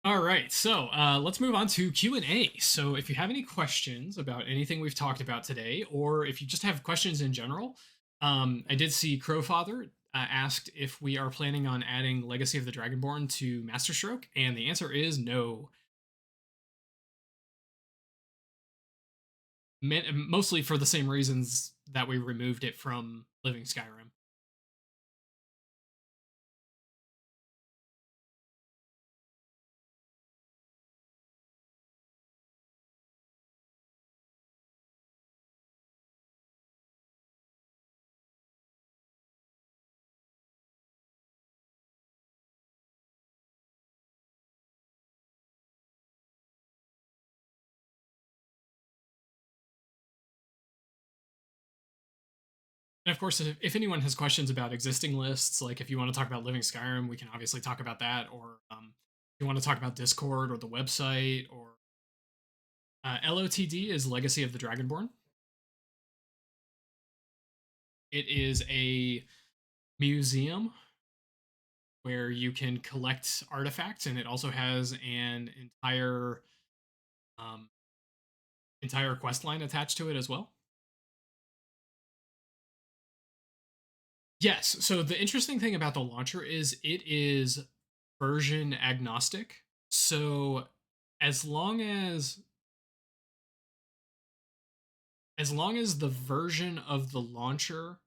All right, so let's move on to Q&A. So if you have any questions about anything we've talked about today, or if you just have questions in general, I did see Crowfather asked if we are planning on adding Legacy of the Dragonborn to Masterstroke, and the answer is no. Mostly for the same reasons that we removed it from Living Skyrim. And of course, if anyone has questions about existing lists, like if you want to talk about Living Skyrim, we can obviously talk about that. Or if you want to talk about Discord or the website, or LOTD is Legacy of the Dragonborn. It is a museum where you can collect artifacts, and it also has an um, entire quest line attached to it as well. Yes. So the interesting thing about the launcher is it is version agnostic. So as long as the version of the launcher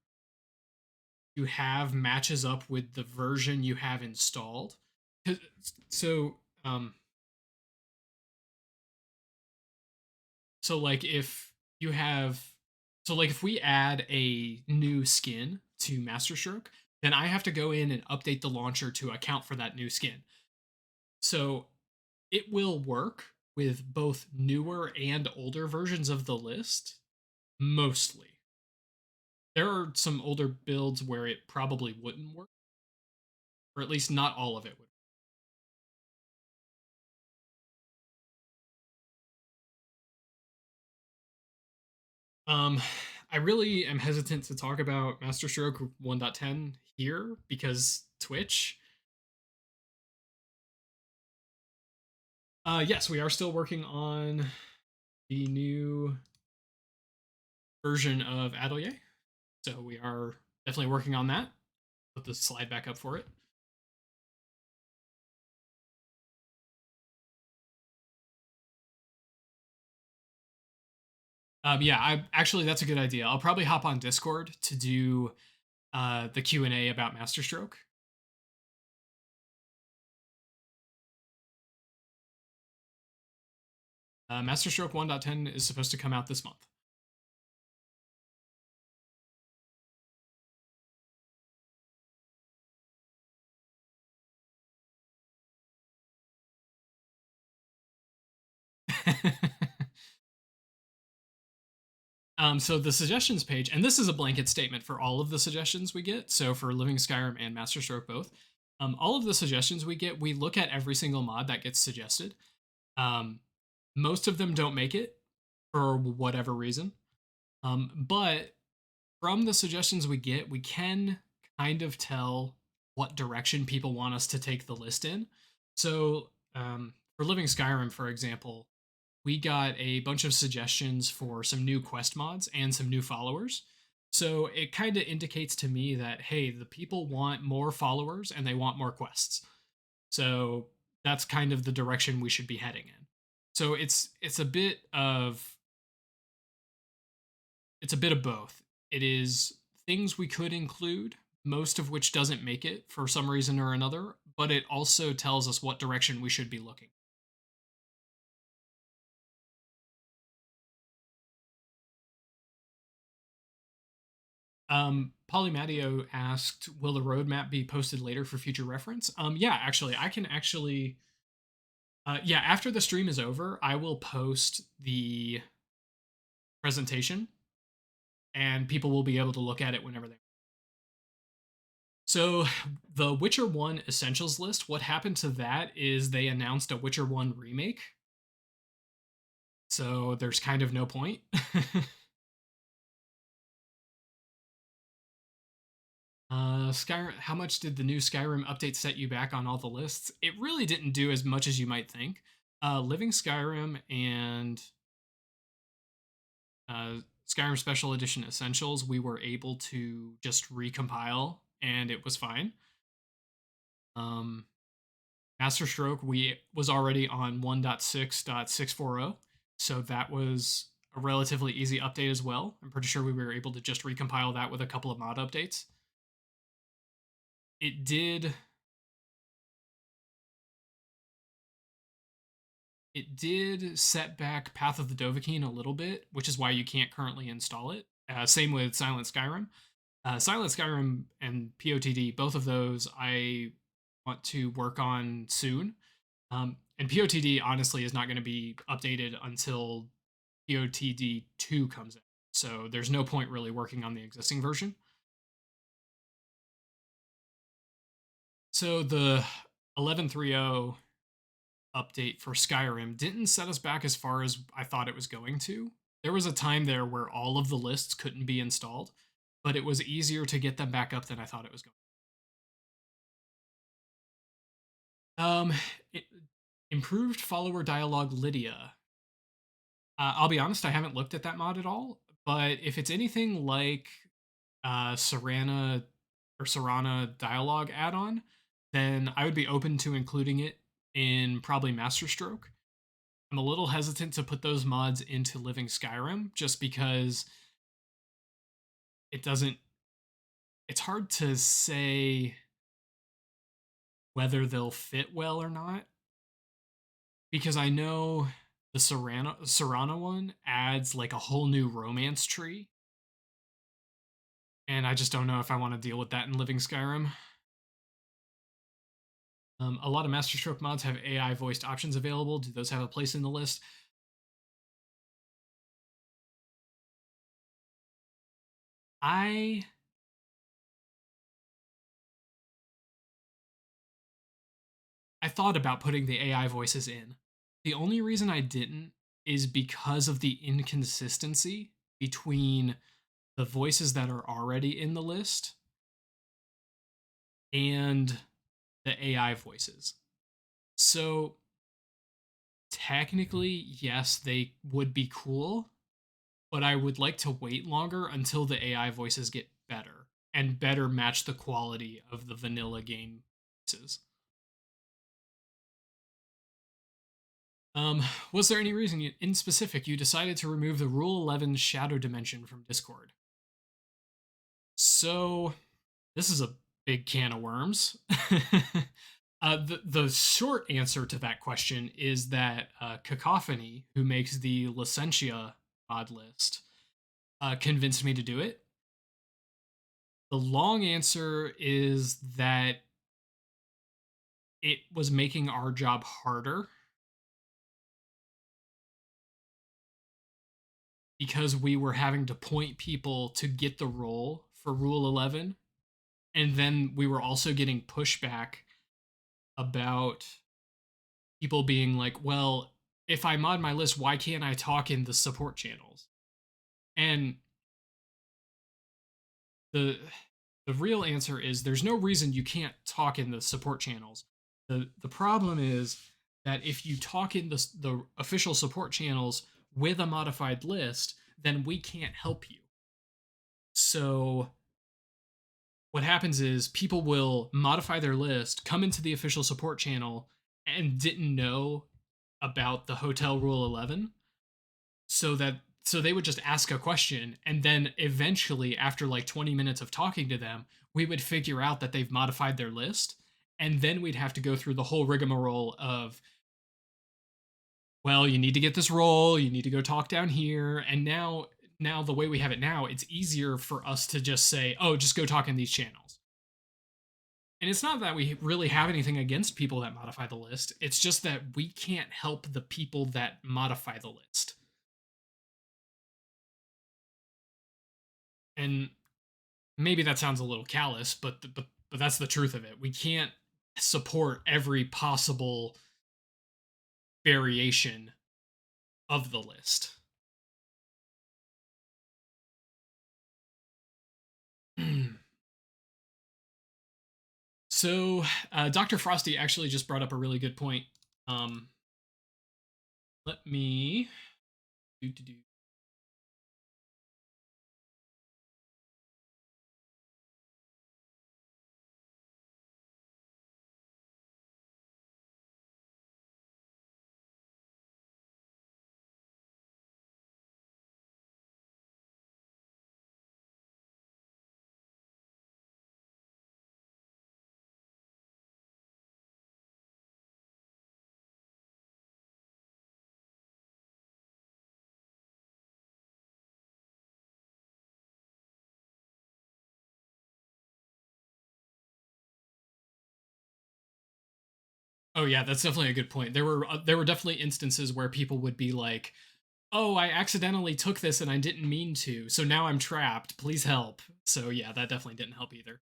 you have matches up with the version you have installed. So um so like if you have so like if we add a new skin to Masterstroke, then I have to go in and update the launcher to account for that new skin. So it will work with both newer and older versions of the list, mostly. There are some older builds where it probably wouldn't work, or at least not all of it would. Um, I really am hesitant to talk about Masterstroke 1.10 here because Twitch. Yes, we are still working on the new version of Atelier, so we are definitely working on that. Put the slide back up for it. Yeah, I actually that's a good idea. I'll probably hop on Discord to do the Q&A about Masterstroke. Masterstroke 1.10 is supposed to come out this month. So the suggestions page, and this is a blanket statement for all of the suggestions we get. So for Living Skyrim and Masterstroke both, all of the suggestions we get, we look at every single mod that gets suggested. Um, Most of them don't make it for whatever reason, but from the suggestions we get, we can kind of tell what direction people want us to take the list in. So for Living Skyrim, for example, we got a bunch of suggestions for some new quest mods and some new followers. So it kind of indicates to me that, hey, the people want more followers and they want more quests. So that's kind of the direction we should be heading in. So it's a bit of both. It is things we could include, most of which doesn't make it for some reason or another, but it also tells us what direction we should be looking. Polymatio asked, "Will the roadmap be posted later for future reference?" Yeah, actually, I can actually. Yeah, after the stream is over, I will post the presentation, and people will be able to look at it whenever they. So, the Witcher One Essentials list. What happened to that is they announced a Witcher One remake. So there's kind of no point. Skyrim. How much did the new Skyrim update set you back on all the lists? It really didn't do as much as you might think. Living Skyrim and uh, Skyrim Special Edition Essentials, we were able to just recompile, and it was fine. Um, Master Stroke, we was already on 1.6.640, so that was a relatively easy update as well. I'm pretty sure we were able to just recompile that with a couple of mod updates. It did set back Path of the Dovahkiin a little bit, which is why you can't currently install it. Same with Silent Skyrim. Silent Skyrim and POTD, both of those I want to work on soon. And POTD honestly is not going to be updated until POTD 2 comes out. So there's no point really working on the existing version. So the 11.3.0 update for Skyrim didn't set us back as far as I thought it was going to. There was a time there where all of the lists couldn't be installed, but it was easier to get them back up than I thought it was going. Um, it, improved follower dialogue Lydia. I'll be honest, I haven't looked at that mod at all, but if it's anything like Serana dialogue add-on, then I would be open to including it in probably Masterstroke. I'm a little hesitant to put those mods into Living Skyrim just because it doesn't. It's hard to say whether they'll fit well or not because I know the Serana one adds like a whole new romance tree, and I just don't know if I want to deal with that in Living Skyrim. A lot of Masterstroke mods have AI voiced options available. Do those have a place in the list? I I thought about putting the AI voices in. The only reason I didn't is because of the inconsistency between the voices that are already in the list and the AI voices. So technically, yes, they would be cool, but I would like to wait longer until the AI voices get better and better match the quality of the vanilla game voices. Um, was there any reason in specific you decided to remove the Rule 11 shadow dimension from Discord? So, this is a big can of worms. The short answer to that question is that Cacophony, who makes the Licentia mod list, convinced me to do it. The long answer is that it was making our job harder because we were having to point people to get the role for Rule 11. And then we were also getting pushback about people being like, well, if I mod my list, why can't I talk in the support channels? And the the real answer is there's no reason you can't talk in the support channels. The problem is that if you talk in the official support channels with a modified list, then we can't help you. So what happens is people will modify their list, come into the official support channel, and didn't know about the hotel rule 11, so they would just ask a question, and then eventually after like 20 minutes of talking to them, we would figure out that they've modified their list, and then we'd have to go through the whole rigmarole of, well, you need to get this role, you need to go talk down here, and now the way we have it now, it's easier for us to just say, oh, just go talk in these channels. And it's not that we really have anything against people that modify the list. It's just that we can't help the people that modify the list. And maybe that sounds a little callous, but that's the truth of it. We can't support every possible variation of the list. So Dr. Frosty actually just brought up a really good point. Um, let me do. Oh yeah, that's definitely a good point. There were definitely instances where people would be like, "Oh, I accidentally took this and I didn't mean to, so now I'm trapped. Please help." So yeah, that definitely didn't help either.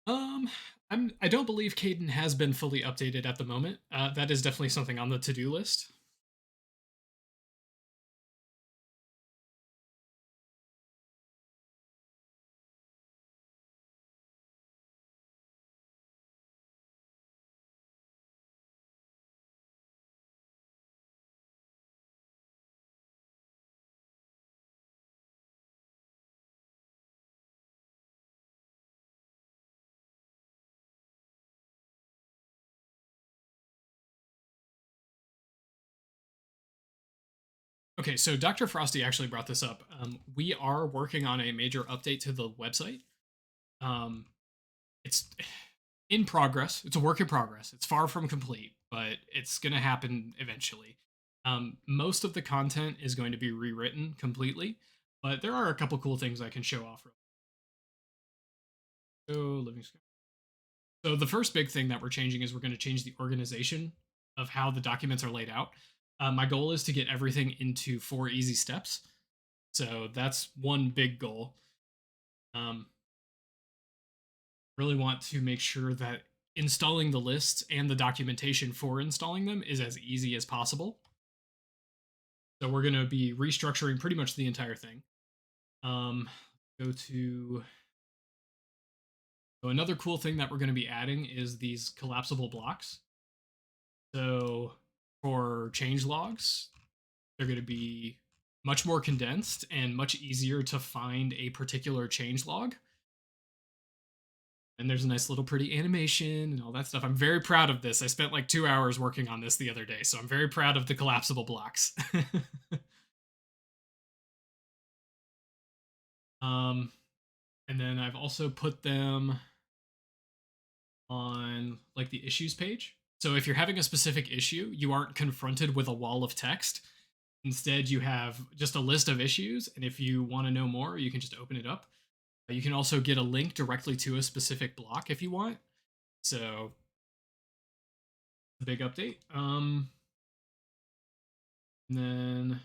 Um, I don't believe Caden has been fully updated at the moment. That is definitely something on the to-do list. Okay, so Dr. Frosty actually brought this up. We are working on a major update to the website. Um, it's in progress. It's a work in progress. It's far from complete, but it's going to happen eventually. Most of the content is going to be rewritten completely, but there are a couple cool things I can show off. So, living Sky. So the first big thing that we're changing is we're going to change the organization of how the documents are laid out. My goal is to get everything into 4 easy steps. So that's one big goal. Um, really want to make sure that installing the lists and the documentation for installing them is as easy as possible. So we're going to be restructuring pretty much the entire thing. Um, go to so another cool thing that we're going to be adding is these collapsible blocks. So for change logs, they're going to be much more condensed and much easier to find a particular change log. And there's a nice little pretty animation and all that stuff. I'm very proud of this. I spent like 2 hours working on this the other day, so I'm very proud of the collapsible blocks. um, and then I've also put them on like the issues page. So if you're having a specific issue, you aren't confronted with a wall of text. Instead, you have just a list of issues, and if you want to know more, you can just open it up. You can also get a link directly to a specific block if you want. So, a big update. And then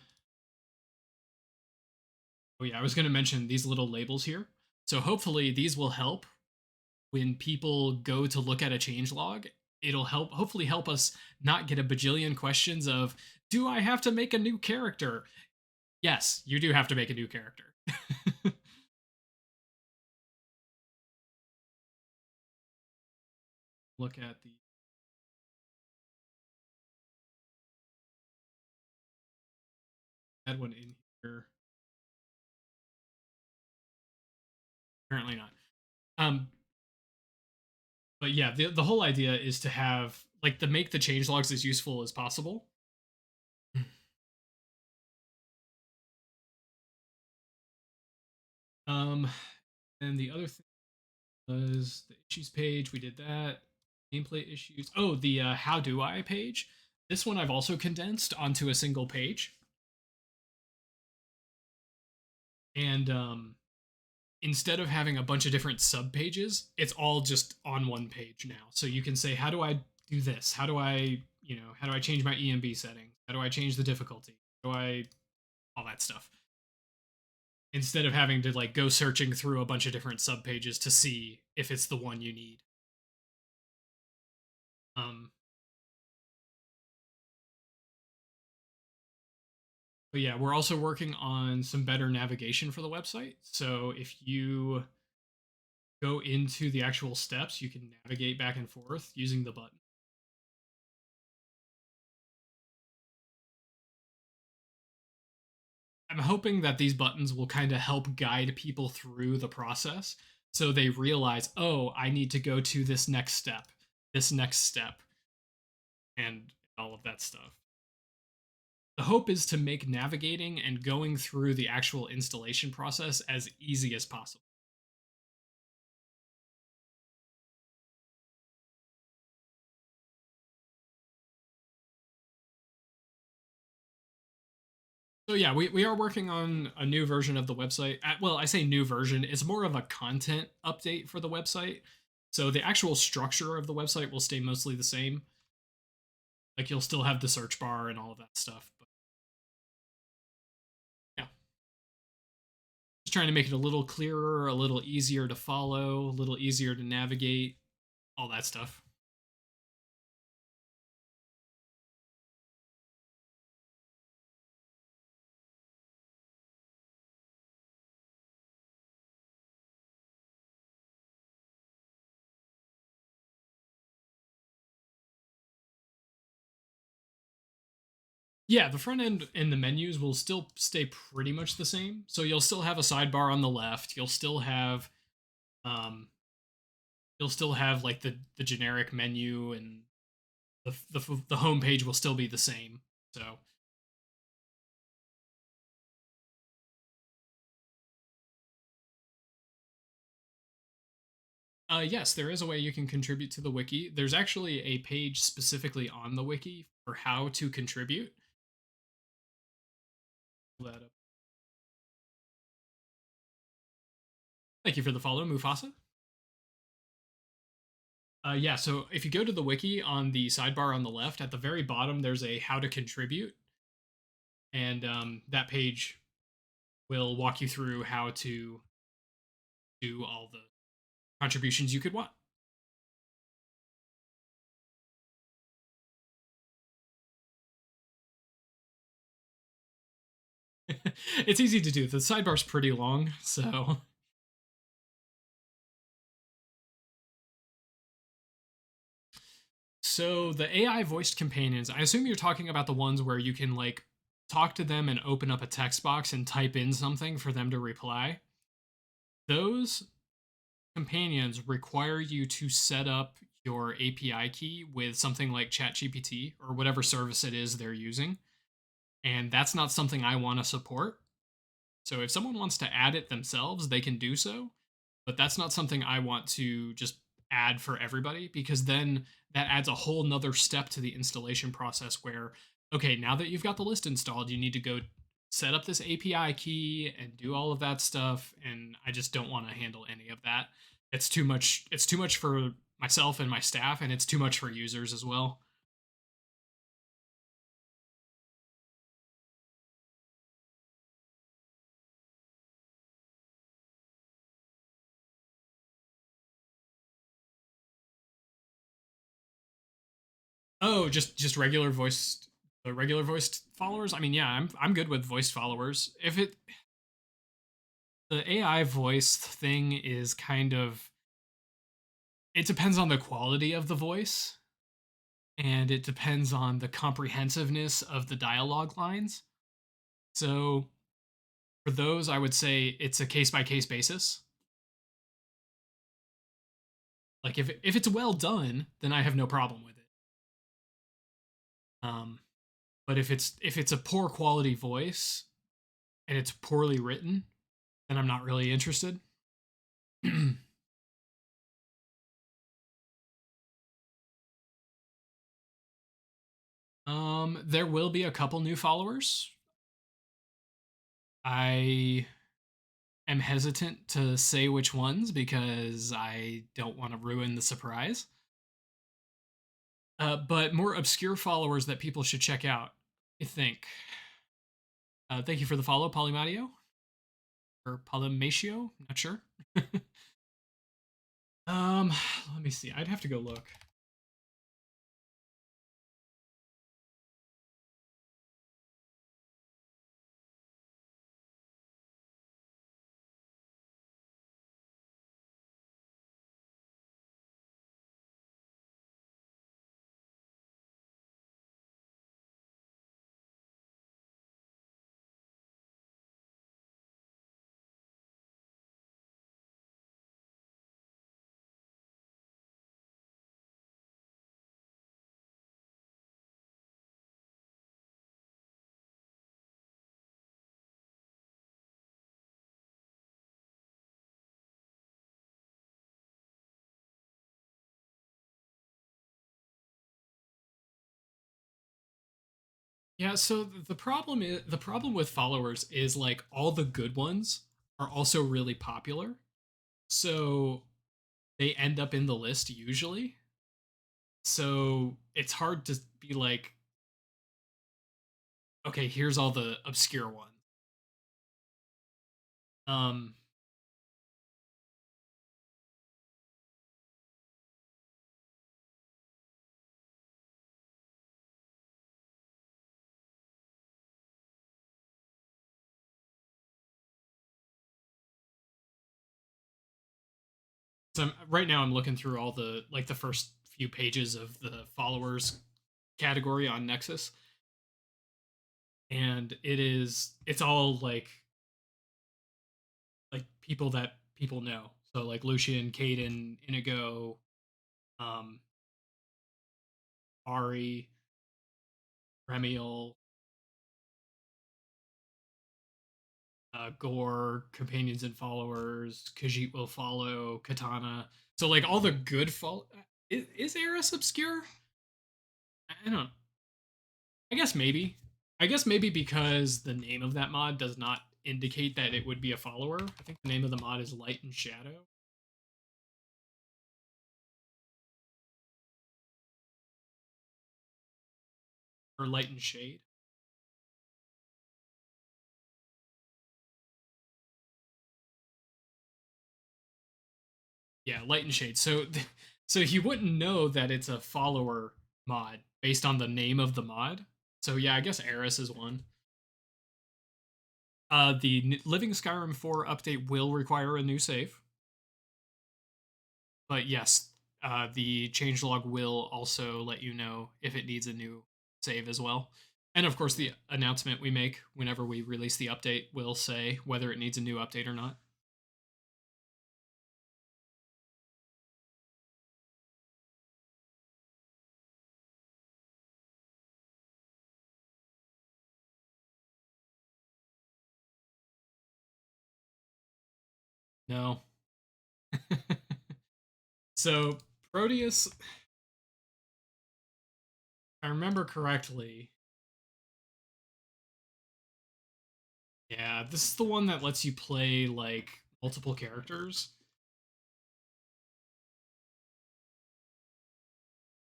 oh yeah, I was going to mention these little labels here. So hopefully these will help when people go to look at a change log. It'll hopefully help us not get a bajillion questions of, do I have to make a new character? Yes, you do have to make a new character. Look at the add one in here. Apparently not. But yeah, the whole idea is to have like to make the change logs as useful as possible. Um, and the other thing was the issues page. We did that. Gameplay issues. Oh, the how do I page. This one I've also condensed onto a single page. And instead of having a bunch of different sub pages, it's all just on one page now. So you can say, how do I do this? How do I, how do I change my EMB settings? How do I change the difficulty? How do I, all that stuff. Instead of having to like go searching through a bunch of different sub pages to see if it's the one you need. Um, But yeah, we're also working on some better navigation for the website. So if you go into the actual steps, you can navigate back and forth using the button. I'm hoping that these buttons will kind of help guide people through the process so they realize, oh, I need to go to this next step, and all of that stuff. The hope is to make navigating and going through the actual installation process as easy as possible. So yeah, we are working on a new version of the website. Well, I say new version, it's more of a content update for the website. So the actual structure of the website will stay mostly the same. Like you'll still have the search bar and all of that stuff. But yeah, just trying to make it a little clearer, a little easier to follow, a little easier to navigate, all that stuff. Yeah, the front end and the menus will still stay pretty much the same. So you'll still have a sidebar on the left. Um you'll still have like the generic menu, and the home page will still be the same. So yes, there is a way you can contribute to the wiki. There's actually a page specifically on the wiki for how to contribute. Pull that up. Thank you for the follow, Mufasa. Yeah, so if you go to the wiki on the sidebar on the left, at the very bottom, there's a how to contribute, and that page will walk you through how to do all the contributions you could want. It's easy to do. The sidebar's pretty long, so the AI voiced companions, I assume you're talking about the ones where you can like talk to them and open up a text box and type in something for them to reply. Those companions require you to set up your API key with something like ChatGPT or whatever service it is they're using. And that's not something I want to support. So if someone wants to add it themselves, they can do so. But that's not something I want to just add for everybody, because then that adds a whole nother step to the installation process where, okay, now that you've got the list installed, you need to go set up this API key and do all of that stuff. And I just don't want to handle any of that. It's too much. It's too much for myself and my staff, and it's too much for users as well. Oh, just regular voiced the regular voiced followers. I mean, yeah, I'm good with voiced followers. If it The AI voice thing is kind of, it depends on the quality of the voice, and it depends on the comprehensiveness of the dialogue lines. So for those, I would say it's a case by case basis. Like if it's well done, then I have no problem with it. Um, but if it's a poor quality voice and it's poorly written, then I'm not really interested. There will be a couple new followers. I am hesitant to say which ones because I don't want to ruin the surprise. But more obscure followers that people should check out, I think. Thank you for the follow, Polymatio or Polymatio. Not sure. um, Let me see. I'd have to go look. Yeah, so the problem with followers is like all the good ones are also really popular. So they end up in the list usually. So it's hard to be like, okay, here's all the obscure ones. Um right now I'm looking through all the like the first few pages of the followers category on Nexus, and it's all like people that people know. So like Lucian, Caden, Inigo, um, Ari, Remiel, Gore, companions and followers. Khajiit will follow Katana. So like all the good follow. Is Eris obscure? I don't. I guess maybe. I guess maybe because the name of that mod does not indicate that it would be a follower. I think the name of the mod is Light and Shadow or Light and Shade. Yeah, Light and Shade. So so you wouldn't know that it's a follower mod based on the name of the mod. So yeah, I guess Eris is one. The Living Skyrim 4 update will require a new save, but yes, the changelog will also let you know if it needs a new save as well. And of course, the announcement we make whenever we release the update will say whether it needs a new update or not. No. So, Proteus, if I remember correctly, yeah, this is the one that lets you play like multiple characters.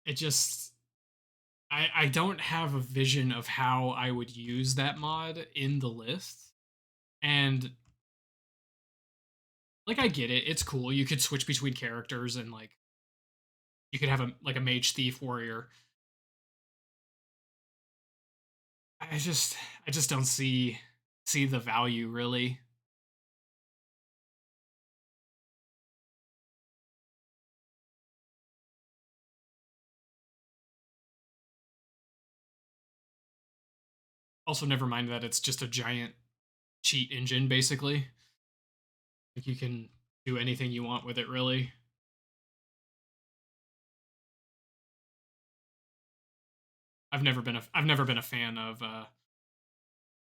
It just I don't have a vision of how I would use that mod in the list. And like I get it, it's cool. You could switch between characters and like you could have a like a mage thief warrior. I just I just don't see the value really. Also never mind that it's just a giant cheat engine basically. Like you can do anything you want with it really. I've never been a fan of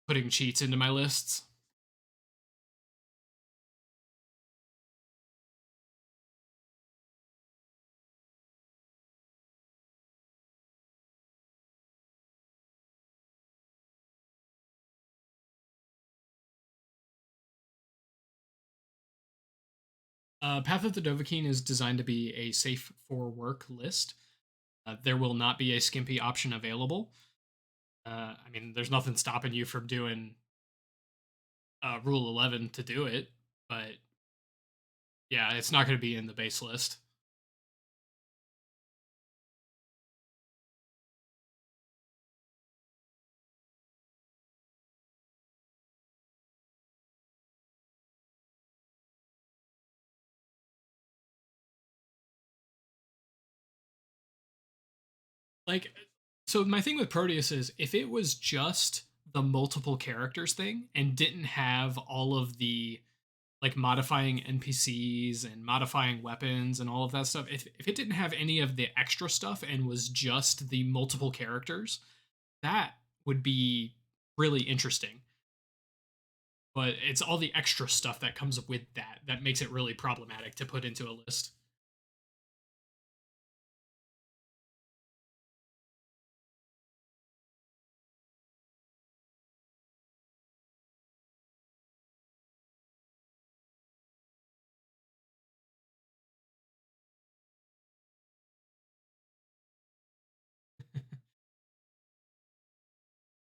putting cheats into my lists. Path of the Dovahkiin is designed to be a safe for work list. There will not be a skimpy option available. I mean, there's nothing stopping you from doing Rule 11 to do it, but yeah, it's not going to be in the base list. Like, so my thing with Proteus is if it was just the multiple characters thing and didn't have all of the like modifying NPCs and modifying weapons and all of that stuff, if it didn't have any of the extra stuff and was just the multiple characters, that would be really interesting. But it's all the extra stuff that comes with that that makes it really problematic to put into a list.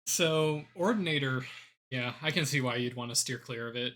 So, Ordinator, yeah, I can see why you'd want to steer clear of it.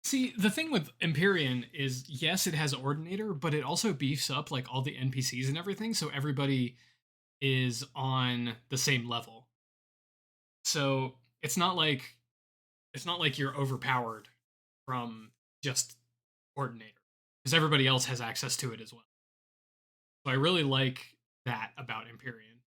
See, the thing with Empyrean is yes, it has Ordinator, but it also beefs up like all the NPCs and everything, so everybody is on the same level. So it's not like you're overpowered from just Ordinator, because everybody else has access to it as well. So I really like that about Empyrean.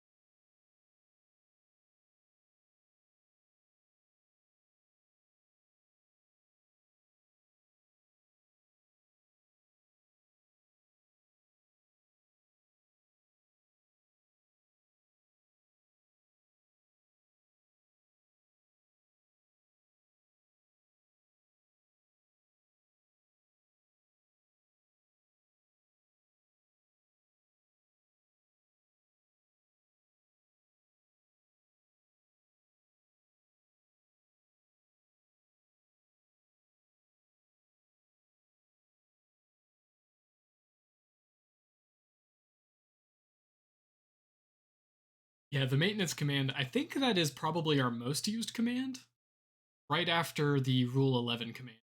Yeah, the maintenance command, I think that is probably our most used command, right after the Rule 11 command.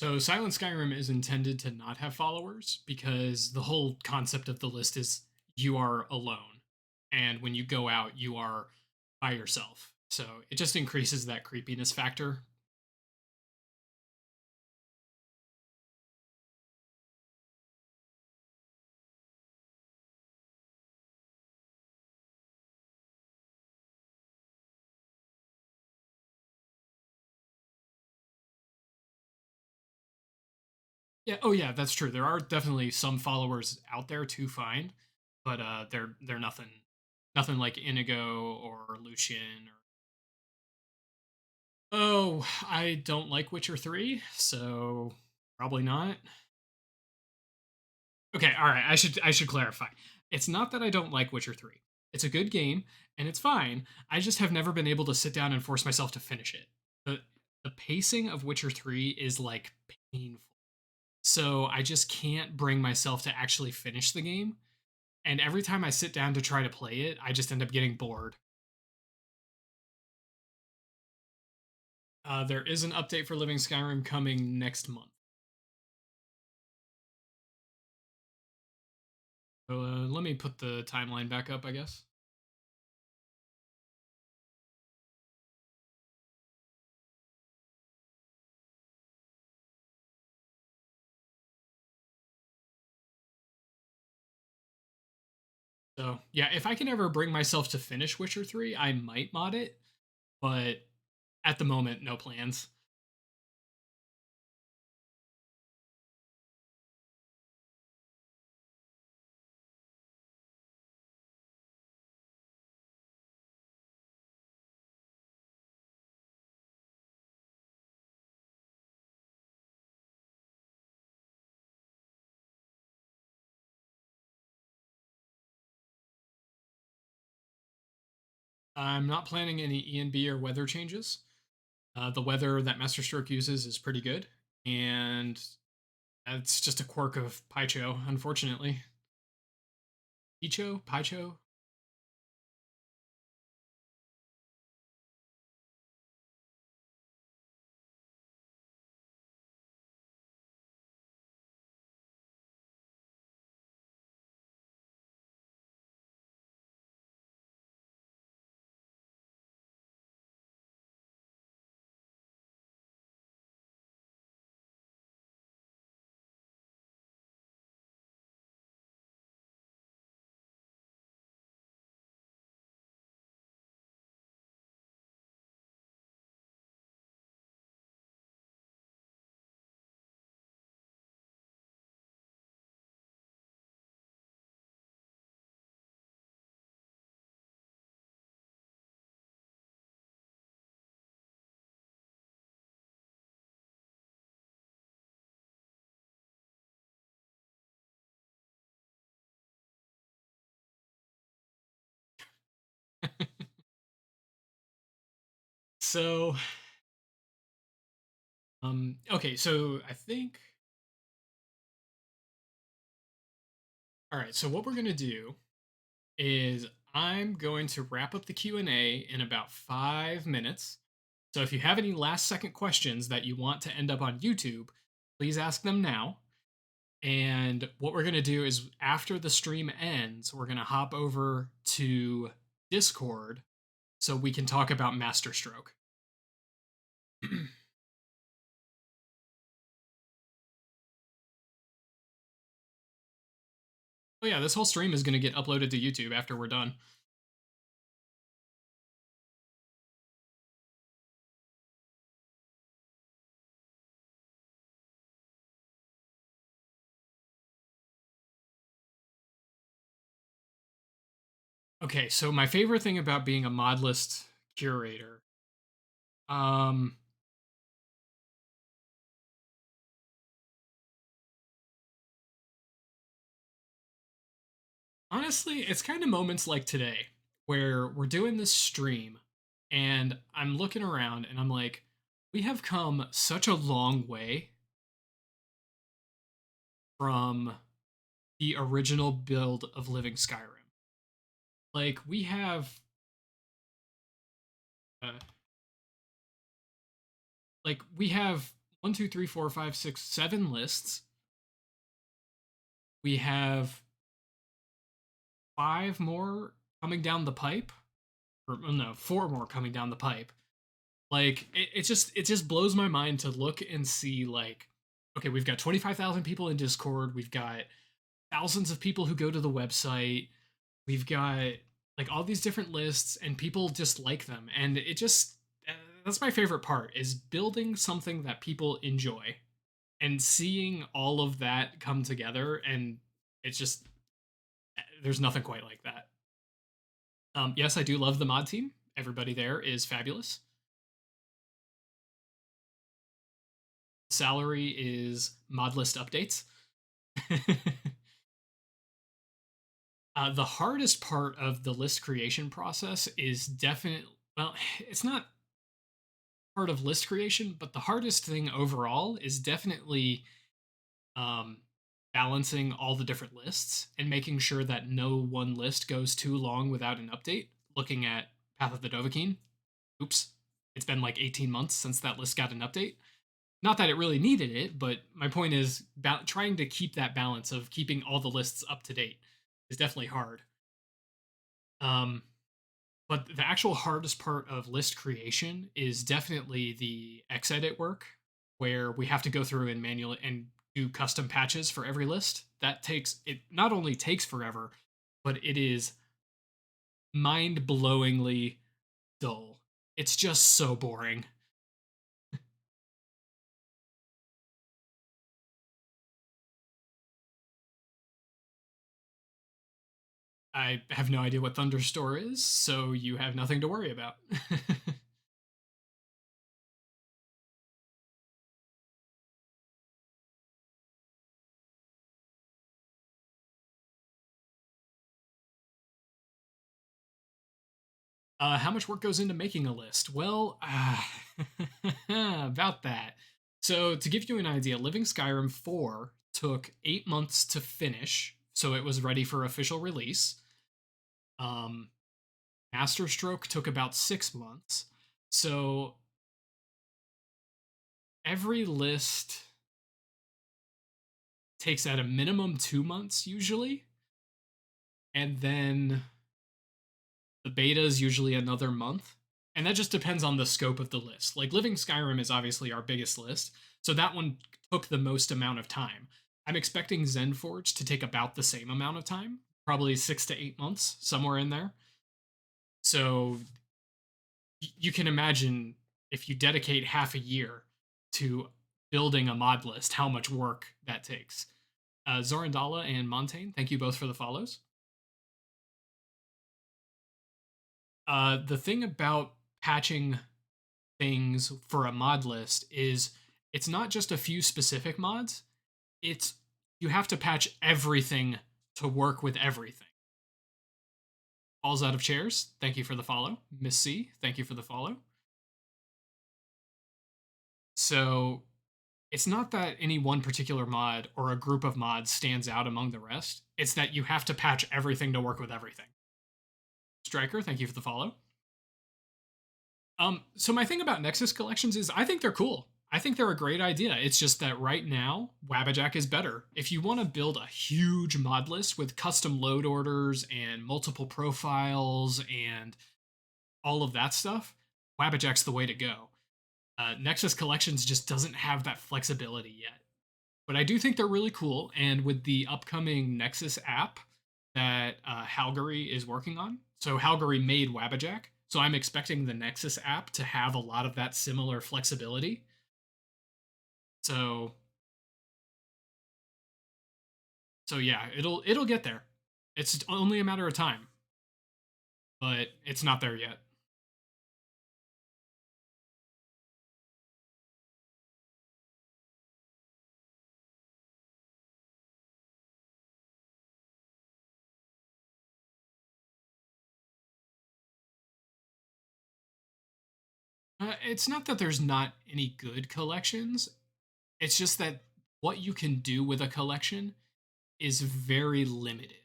So Silent Skyrim is intended to not have followers because the whole concept of the list is you are alone. And when you go out, you are by yourself. So it just increases that creepiness factor. Yeah, oh yeah, that's true. There are definitely some followers out there to find, but they're nothing like Inigo or Lucian or oh, I don't like Witcher 3, so probably not. Okay, all right. I should clarify. It's not that I don't like Witcher 3. It's a good game and it's fine. I just have never been able to sit down and force myself to finish it. The pacing of Witcher 3 is like painful. So I just can't bring myself to actually finish the game. And every time I sit down to try to play it, I just end up getting bored. There is an update for Living Skyrim coming next month. So let me put the timeline back up, I guess. So yeah, if I can ever bring myself to finish Witcher 3, I might mod it, but at the moment, no plans. I'm not planning any ENB or weather changes. The weather that Masterstroke uses is pretty good, and it's just a quirk of Pycho, unfortunately. Picho? Pycho? So, okay, so I think, all right, so what we're going to do is I'm going to wrap up the Q&A in about 5 minutes. So if you have any last second questions that you want to end up on YouTube, please ask them now. And what we're going to do is after the stream ends, we're going to hop over to Discord so we can talk about Masterstroke. Oh yeah, this whole stream is going to get uploaded to YouTube after we're done. Okay, so my favorite thing about being a mod list curator, um, honestly, it's kind of moments like today where we're doing this stream and I'm looking around and I'm like, we have come such a long way from the original build of Living Skyrim. Like we have uh, we have 1, 2, 3, 4, 5, 6, 7 lists. We have 5 more coming down the pipe, or well, no, 4 more coming down the pipe. Like it just blows my mind to look and see like, okay, we've got 25,000 people in Discord. We've got thousands of people who go to the website. We've got like all these different lists, and people just like them, and it just that's my favorite part is building something that people enjoy and seeing all of that come together, and it's just there's nothing quite like that. Yes, I do love the mod team. Everybody there is fabulous. Salary is mod list updates. The hardest part of the list creation process is definitely, well, it's not part of list creation, but the hardest thing overall is definitely um, balancing all the different lists and making sure that no one list goes too long without an update. Looking at Path of the Dovahkiin, oops, it's been like 18 months since that list got an update. Not that it really needed it, but my point is trying to keep that balance of keeping all the lists up to date is definitely hard. Um, but the actual hardest part of list creation is definitely the Xedit work, where we have to go through and manually and do custom patches for every list. That takes it not only takes forever, but it is mind-blowingly dull. It's just so boring. I have no idea what Thunderstore is, so you have nothing to worry about. How much work goes into making a list? Well, about that. So, to give you an idea, Living Skyrim 4 took 8 months to finish, so it was ready for official release. Um, Masterstroke took about 6 months. So, every list takes at a minimum 2 months usually. And then the beta is usually another month. And that just depends on the scope of the list. Like Living Skyrim is obviously our biggest list, so that one took the most amount of time. I'm expecting Zenforge to take about the same amount of time, probably 6 to 8 months, somewhere in there. So you can imagine if you dedicate half a year to building a mod list, how much work that takes. Zorandala and Montaigne, thank you both for the follows. The thing about patching things for a mod list is it's not just a few specific mods, it's you have to patch everything to work with everything. Falls out of chairs, thank you for the follow. Miss C, thank you for the follow. So it's not that any one particular mod or a group of mods stands out among the rest. It's that you have to patch everything to work with everything. Striker, thank you for the follow. So my thing about Nexus collections is I think they're cool. I think they're a great idea. It's just that right now, Wabbajack is better. If you want to build a huge mod list with custom load orders and multiple profiles and all of that stuff, Wabbajack's the way to go. Nexus Collections just doesn't have that flexibility yet. But I do think they're really cool. And with the upcoming Nexus app that Halgary is working on, so Halgary made Wabbajack. So I'm expecting the Nexus app to have a lot of that similar flexibility. So so yeah, it'll get there. It's only a matter of time, but it's not there yet. It's not that there's not any good collections. It's just that what you can do with a collection is very limited.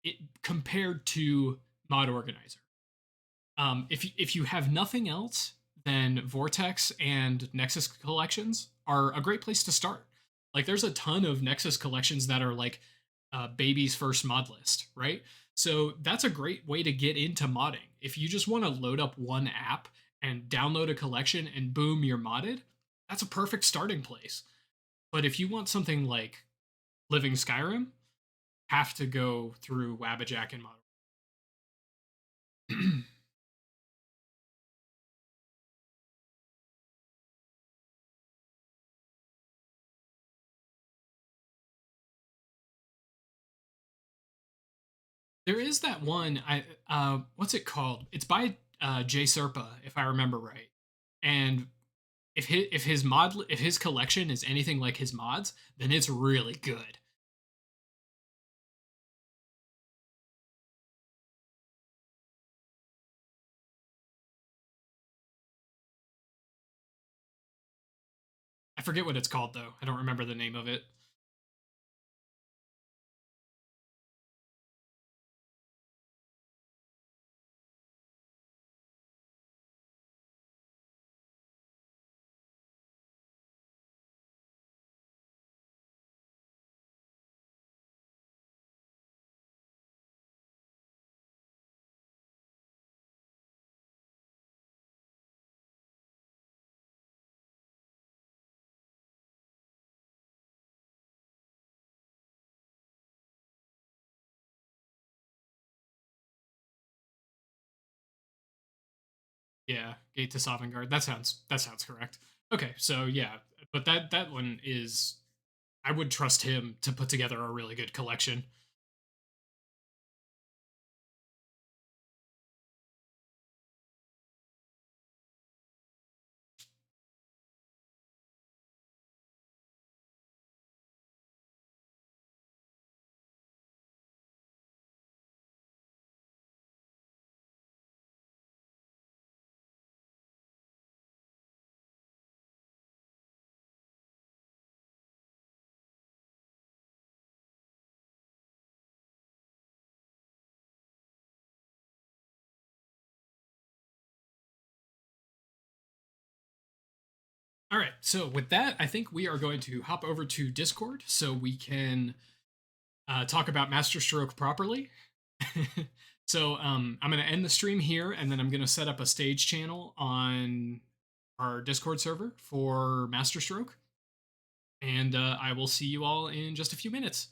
It compared to Mod Organizer. If you have nothing else, then Vortex and Nexus collections are a great place to start. Like, there's a ton of Nexus collections that are like baby's first mod list, right? So that's a great way to get into modding. If you just want to load up one app and download a collection and boom, you're modded, that's a perfect starting place. But if you want something like Living Skyrim, have to go through Wabbajack and mod. There is that one. What's it called? It's by Jay Serpa, if I remember right. And if his collection is anything like his mods, then it's really good. I forget what it's called though. I don't remember the name of it. Yeah, Gate to Sovngarde. That sounds correct. Okay, so yeah, but that one is I would trust him to put together a really good collection. All right. So with that, I think we are going to hop over to Discord so we can talk about Master Stroke properly. I'm going to end the stream here, and then I'm going to set up a stage channel on our Discord server for Master Stroke. And I will see you all in just a few minutes.